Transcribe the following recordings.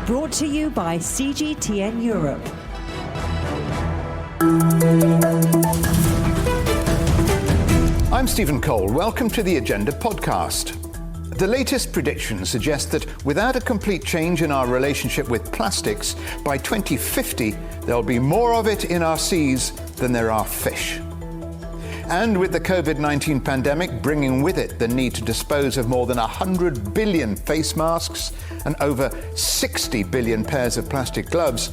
Brought to you by CGTN Europe. I'm Stephen Cole. Welcome to the Agenda podcast. The latest predictions suggest that without a complete change in our relationship with plastics, by 2050, there'll be more of it in our seas than there are fish. And with the COVID-19 pandemic bringing with it the need to dispose of more than 100 billion face masks and over 60 billion pairs of plastic gloves,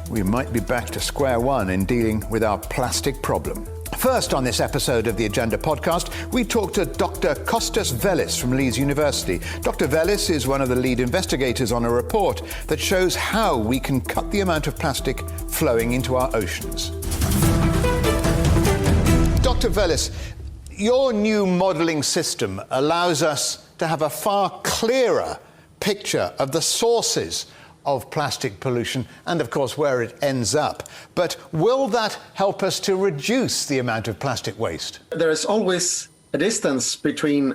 we might be back to square one in dealing with our plastic problem. First on this episode of the Agenda podcast, we talk to Dr. Costas Velis from Leeds University. Dr. Velis is one of the lead investigators on a report that shows how we can cut the amount of plastic flowing into our oceans. Dr. Velis, your new modelling system allows us to have a far clearer picture of the sources of plastic pollution and, of course, where it ends up. But will that help us to reduce the amount of plastic waste? There is always a distance between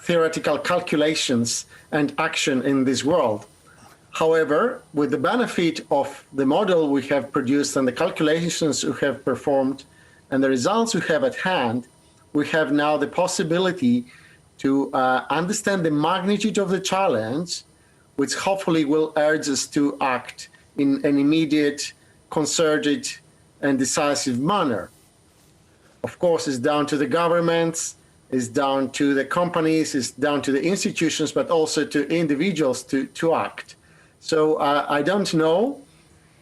theoretical calculations and action in this world. However, with the benefit of the model we have produced and the calculations we have performed and the results we have at hand, we have now the possibility to understand the magnitude of the challenge, which hopefully will urge us to act in an immediate, concerted, and decisive manner. Of course, it's down to the governments, it's down to the companies, it's down to the institutions, but also to individuals to act. So I don't know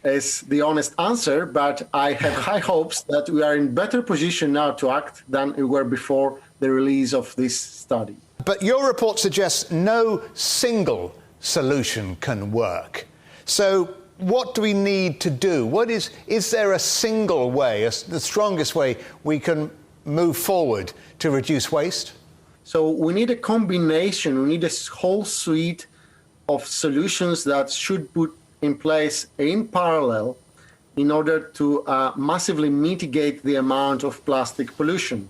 is the honest answer, but I have high hopes that we are in better position now to act than we were before the release of this study. But your report suggests no single solution can work. So what do we need to do? Is there a single way, the strongest way we can move forward to reduce waste? So we need a combination, we need a whole suite of solutions that should put in place in parallel in order to massively mitigate the amount of plastic pollution.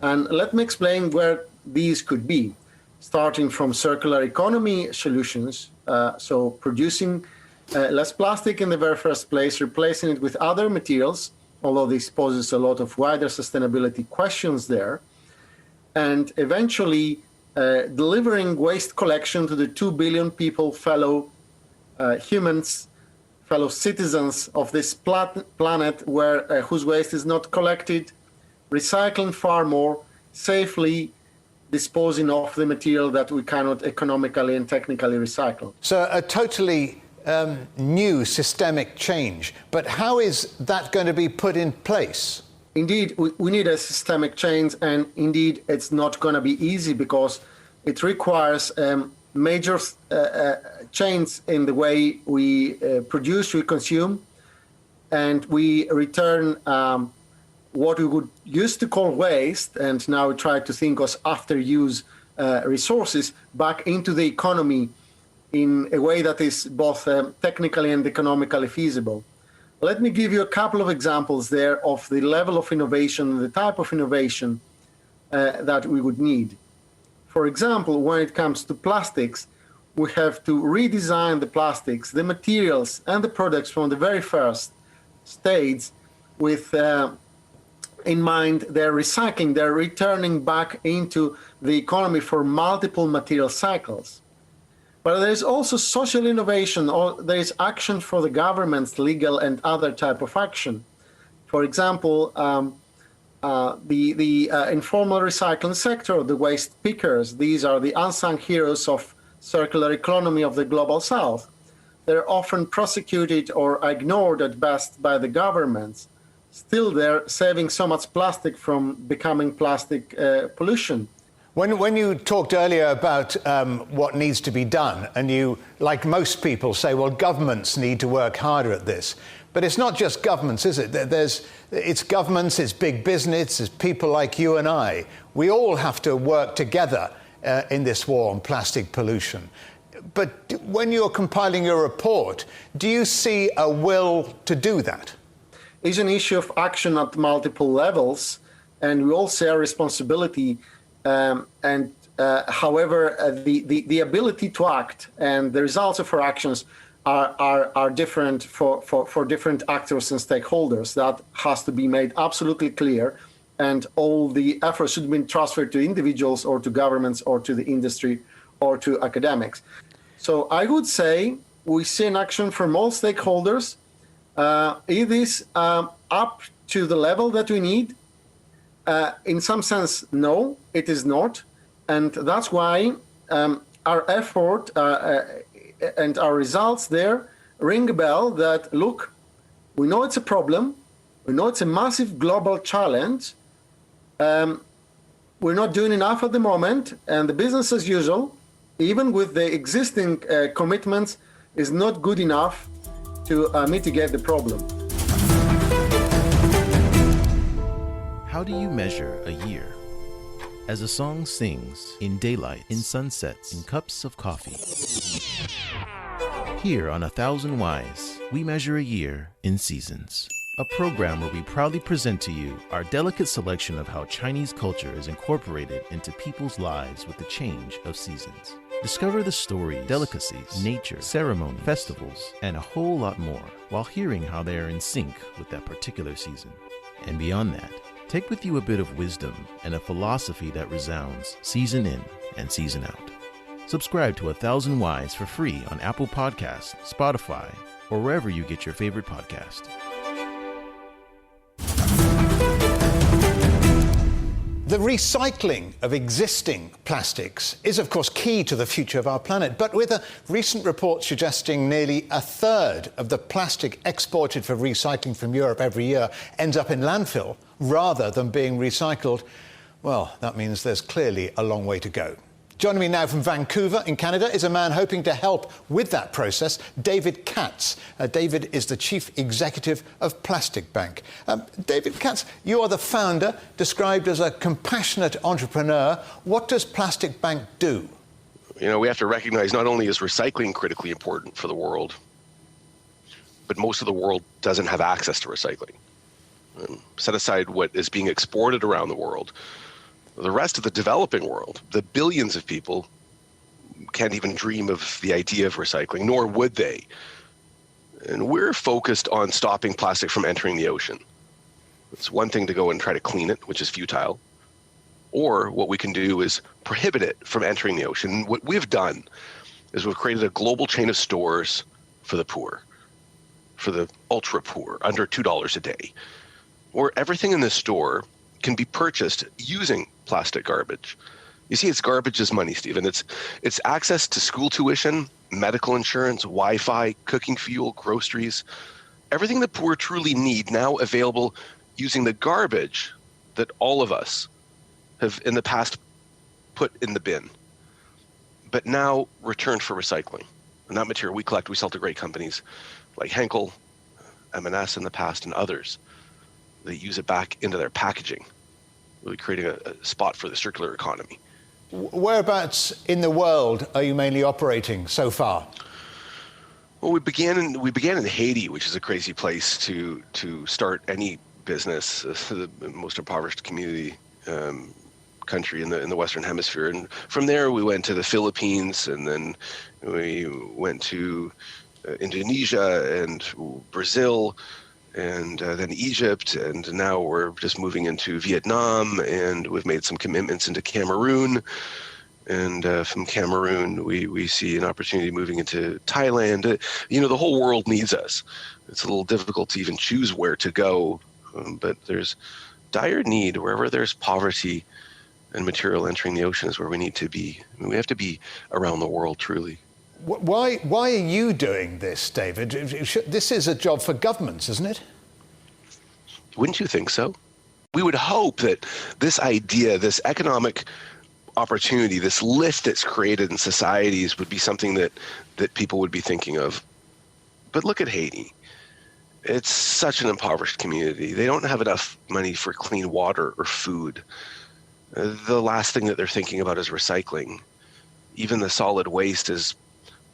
And let me explain where these could be. Starting from circular economy solutions, so producing less plastic in the very first place, replacing it with other materials, although this poses a lot of wider sustainability questions there, and eventually delivering waste collection to the 2 billion people, fellow humans, fellow citizens of this planet where whose waste is not collected, recycling far more, safely disposing of the material that we cannot economically and technically recycle. So a totally new systemic change, but how is that going to be put in place? Indeed, we need a systemic change, and indeed it's not going to be easy because it requires major change in the way we produce, we consume, and we return what we would used to call waste, and now we try to think of after-use resources back into the economy in a way that is both technically and economically feasible. Let me give you a couple of examples there of the level of innovation, the type of innovation that we would need. For example, when it comes to plastics, we have to redesign the plastics, the materials, and the products from the very first stage with in mind their recycling, their returning back into the economy for multiple material cycles. But there is also social innovation, or there is action for the governments, legal and other type of action. For example, the informal recycling sector, the waste pickers, these are the unsung heroes of circular economy of the global south. They're often prosecuted or ignored at best by the governments. Still, they're saving so much plastic from becoming plastic pollution. When you talked earlier about what needs to be done, and you, like most people, say, well, governments need to work harder at this. But it's not just governments, is it? It's governments, it's big business, it's people like you and I. We all have to work together in this war on plastic pollution. But when you're compiling your report, do you see a will to do that? It's an issue of action at multiple levels, and we all share responsibility. However, the ability to act and the results of our actions are different for different actors and stakeholders. That has to be made absolutely clear, and all the efforts should be transferred to individuals or to governments or to the industry or to academics. So I would say we see an action from all stakeholders. It is up to the level that we need. In some sense, no, it is not. And that's why our effort and our results there ring a bell that, look, we know it's a problem. We know it's a massive global challenge. We're not doing enough at the moment, and the business as usual, even with the existing commitments, is not good enough to mitigate the problem. How do you measure a year? As a song sings, in daylight, in sunsets, in cups of coffee. Here on 1000 Whys, we measure a year in seasons. A program where we proudly present to you our delicate selection of how Chinese culture is incorporated into people's lives with the change of seasons. Discover the stories, delicacies, nature, ceremony, festivals, and a whole lot more while hearing how they are in sync with that particular season. And beyond that, take with you a bit of wisdom and a philosophy that resounds season in and season out. Subscribe to 1000 Whys for free on Apple Podcasts, Spotify, or wherever you get your favorite podcast. The recycling of existing plastics is, of course, key to the future of our planet. But with a recent report suggesting nearly a third of the plastic exported for recycling from Europe every year ends up in landfill rather than being recycled, well, that means there's clearly a long way to go. Joining me now from Vancouver in Canada is a man hoping to help with that process, David Katz. David is the Chief Executive of Plastic Bank. David Katz, you are the founder, described as a compassionate entrepreneur. What does Plastic Bank do? You know, we have to recognize not only is recycling critically important for the world, but most of the world doesn't have access to recycling. Set aside what is being exported around the world, the rest of the developing world, the billions of people, can't even dream of the idea of recycling, nor would they. And we're focused on stopping plastic from entering the ocean. It's one thing to go and try to clean it, which is futile. Or what we can do is prohibit it from entering the ocean. And what we've done is we've created a global chain of stores for the poor, for the ultra poor, under $2 a day, where everything in the store can be purchased using plastic garbage. You see, it's garbage is money, Stephen. It's access to school tuition, medical insurance, Wi-Fi, cooking fuel, groceries, everything the poor truly need now available using the garbage that all of us have in the past put in the bin, but now returned for recycling. And that material we collect, we sell to great companies like Henkel, M&S in the past, and others. They use it back into their packaging, really creating a spot for the circular economy. Whereabouts in the world are you mainly operating so far? Well, we began in Haiti, which is a crazy place to start any business, the most impoverished community country in the Western Hemisphere. And from there, we went to the Philippines, and then we went to Indonesia and Brazil, and then Egypt, and now we're just moving into Vietnam, and we've made some commitments into Cameroon, and from Cameroon we see an opportunity moving into Thailand. You know, the whole world needs us. It's a little difficult to even choose where to go, but there's dire need wherever there's poverty and material entering the ocean is where we need to be. I mean, we have to be around the world, truly. Why are you doing this, David? This is a job for governments, isn't it? Wouldn't you think so? We would hope that this idea, this economic opportunity, this lift that's created in societies would be something that people would be thinking of. But look at Haiti. It's such an impoverished community. They don't have enough money for clean water or food. The last thing that they're thinking about is recycling. Even the solid waste is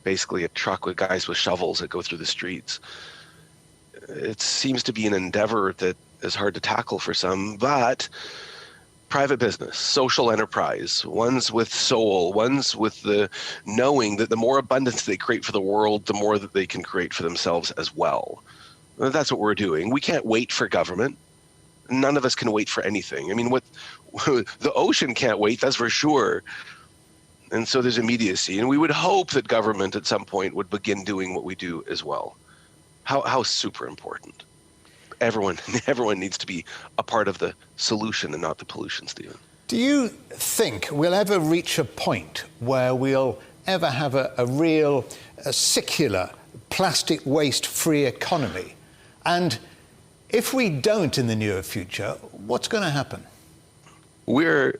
basically a truck with guys with shovels that go through the streets. It seems to be an endeavor that is hard to tackle for some, but private business, social enterprise, ones with soul, ones with the knowing that the more abundance they create for the world, the more that they can create for themselves as well. That's what we're doing. We can't wait for government. None of us can wait for anything. I mean, what the ocean can't wait, that's for sure. And so there's immediacy. And we would hope that government at some point would begin doing what we do as well. How super important. Everyone needs to be a part of the solution and not the pollution, Stephen. Do you think we'll ever reach a point where we'll ever have a real secular plastic waste-free economy? And if we don't in the near future, what's going to happen? We're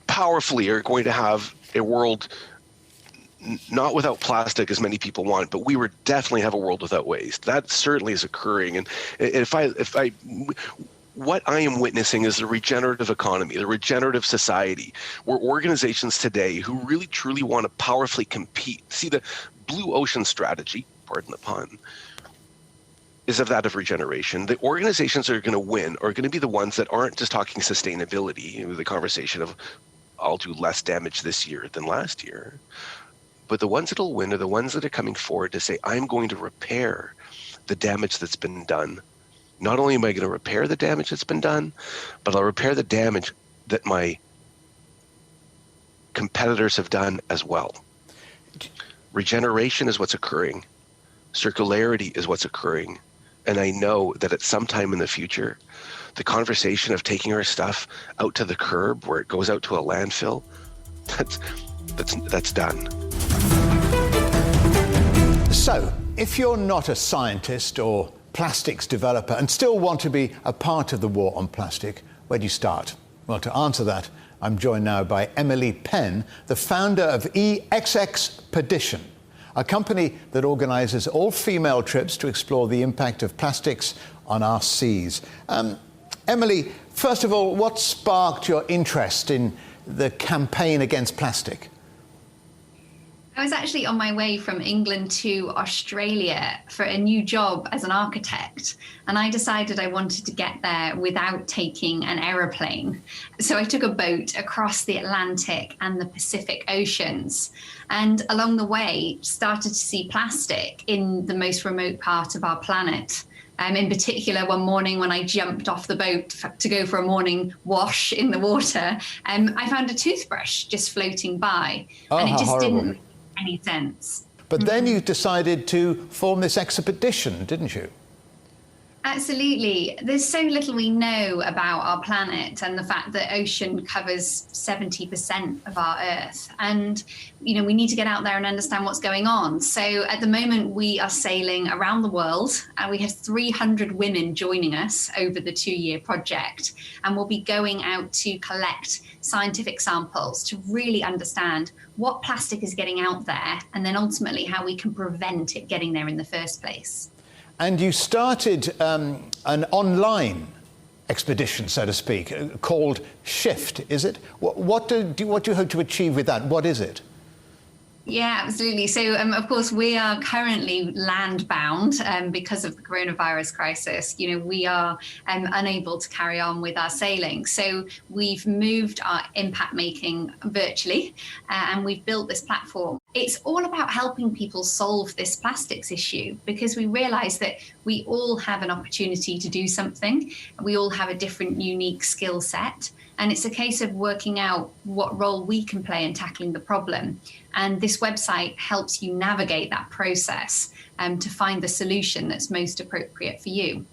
powerfully are going to have a world not without plastic as many people want, but we would definitely have a world without waste. That certainly is occurring. And what I am witnessing is the regenerative economy, the regenerative society, where organizations today who really truly want to powerfully compete, see the blue ocean strategy, pardon the pun, is of that of regeneration. The organizations that are going to win are going to be the ones that aren't just talking sustainability, the conversation of I'll do less damage this year than last year. But the ones that'll win are the ones that are coming forward to say, I'm going to repair the damage that's been done. Not only am I going to repair the damage that's been done, but I'll repair the damage that my competitors have done as well. Regeneration is what's occurring. Circularity is what's occurring. And I know that at some time in the future, the conversation of taking our stuff out to the curb where it goes out to a landfill, that's done. So, if you're not a scientist or plastics developer and still want to be a part of the war on plastic, where do you start? Well, to answer that, I'm joined now by Emily Pann, the founder of eXXpedition, a company that organises all-female trips to explore the impact of plastics on our seas. Emily, first of all, what sparked your interest in the campaign against plastic? I was actually on my way from England to Australia for a new job as an architect, and I decided I wanted to get there without taking an aeroplane. So I took a boat across the Atlantic and the Pacific Oceans, and along the way started to see plastic in the most remote part of our planet. In particular, one morning when I jumped off the boat to go for a morning wash in the water, I found a toothbrush just floating by, and it just horrible. didn't make any sense. But then you decided to form this expedition, didn't you? Absolutely. There's so little we know about our planet and the fact that ocean covers 70% of our Earth. And, we need to get out there and understand what's going on. So at the moment, we are sailing around the world, and we have 300 women joining us over the 2-year project. And we'll be going out to collect scientific samples to really understand what plastic is getting out there, and then ultimately how we can prevent it getting there in the first place. And you started an online expedition, so to speak, called Shift, is it? What do you hope to achieve with that? What is it? Yeah, absolutely. So, of course, we are currently land-bound because of the coronavirus crisis. We are unable to carry on with our sailing. So we've moved our impact making virtually, and we've built this platform. It's all about helping people solve this plastics issue, because we realize that we all have an opportunity to do something. We all have a different, unique skill set. And it's a case of working out what role we can play in tackling the problem. And this website helps you navigate that process to find the solution that's most appropriate for you.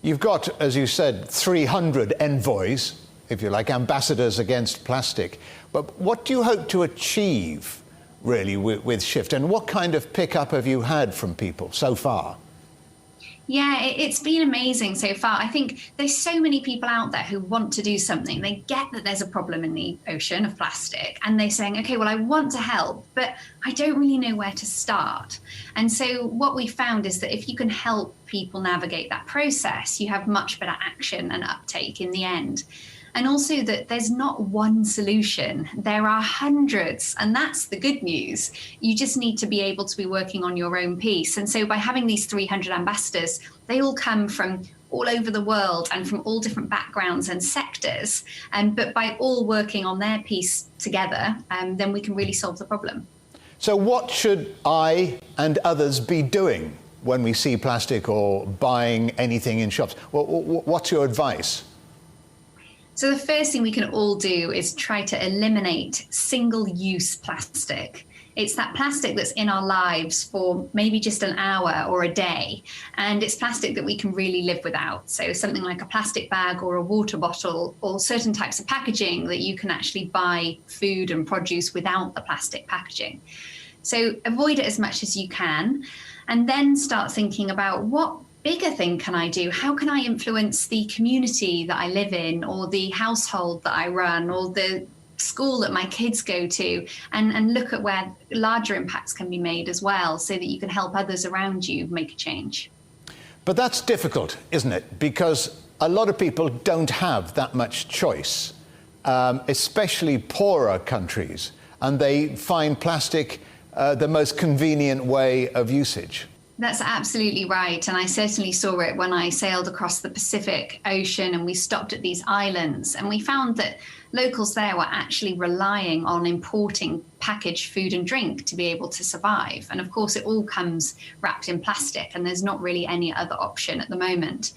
You've got, as you said, 300 envoys, if you like, ambassadors against plastic. But what do you hope to achieve, really, with Shift? And what kind of pickup have you had from people so far? Yeah, it's been amazing so far. I think there's so many people out there who want to do something. They get that there's a problem in the ocean of plastic, and they're saying, okay, well, I want to help, but I don't really know where to start. And so what we found is that if you can help people navigate that process, you have much better action and uptake in the end. And also that there's not one solution, there are hundreds, and that's the good news. You just need to be able to be working on your own piece. And so by having these 300 ambassadors, they all come from all over the world and from all different backgrounds and sectors. But by all working on their piece together, then we can really solve the problem. So what should I and others be doing when we see plastic or buying anything in shops? What's your advice? So the first thing we can all do is try to eliminate single-use plastic. It's that plastic that's in our lives for maybe just an hour or a day. And it's plastic that we can really live without. So something like a plastic bag or a water bottle, or certain types of packaging that you can actually buy food and produce without the plastic packaging. So avoid it as much as you can, and then start thinking about what bigger thing can I do? How can I influence the community that I live in, or the household that I run, or the school that my kids go to, and look at where larger impacts can be made as well, so that you can help others around you make a change. But that's difficult, isn't it? Because a lot of people don't have that much choice, especially poorer countries, and they find plastic the most convenient way of usage. That's absolutely right. And I certainly saw it when I sailed across the Pacific Ocean and we stopped at these islands, and we found that locals there were actually relying on importing packaged food and drink to be able to survive. And of course, it all comes wrapped in plastic, and there's not really any other option at the moment.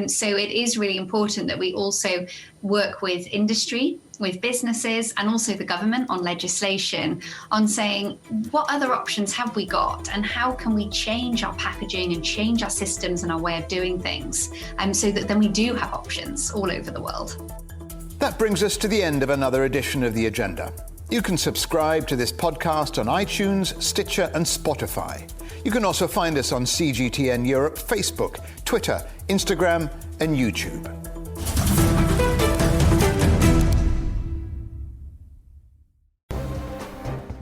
So it is really important that we also work with industry, with businesses, and also the government on legislation on saying, what other options have we got, and how can we change our packaging and change our systems and our way of doing things, so that then we do have options all over the world. That brings us to the end of another edition of The Agenda. You can subscribe to this podcast on iTunes, Stitcher and Spotify. You can also find us on CGTN Europe, Facebook, Twitter, Instagram and YouTube.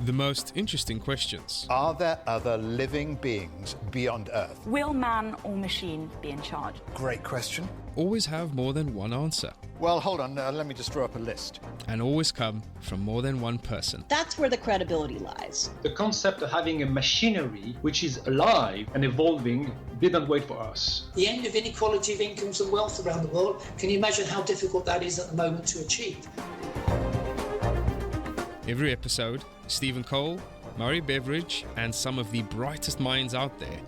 The most interesting questions. Are there other living beings beyond Earth? Will man or machine be in charge? Great question. Always have more than one answer. Well, hold on, let me just draw up a list. And always come from more than one person. That's where the credibility lies. The concept of having a machinery which is alive and evolving didn't wait for us. The end of inequality of incomes and wealth around the world, can you imagine how difficult that is at the moment to achieve? Every episode, Stephen Cole, Murray Beveridge, and some of the brightest minds out there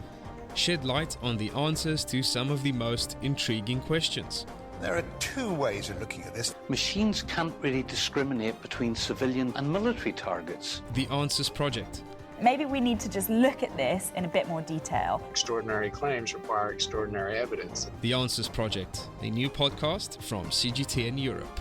shed light on the answers to some of the most intriguing questions. There are two ways of looking at this. Machines can't really discriminate between civilian and military targets. The Answers Project. Maybe we need to just look at this in a bit more detail. Extraordinary claims require extraordinary evidence. The Answers Project, a new podcast from CGTN Europe.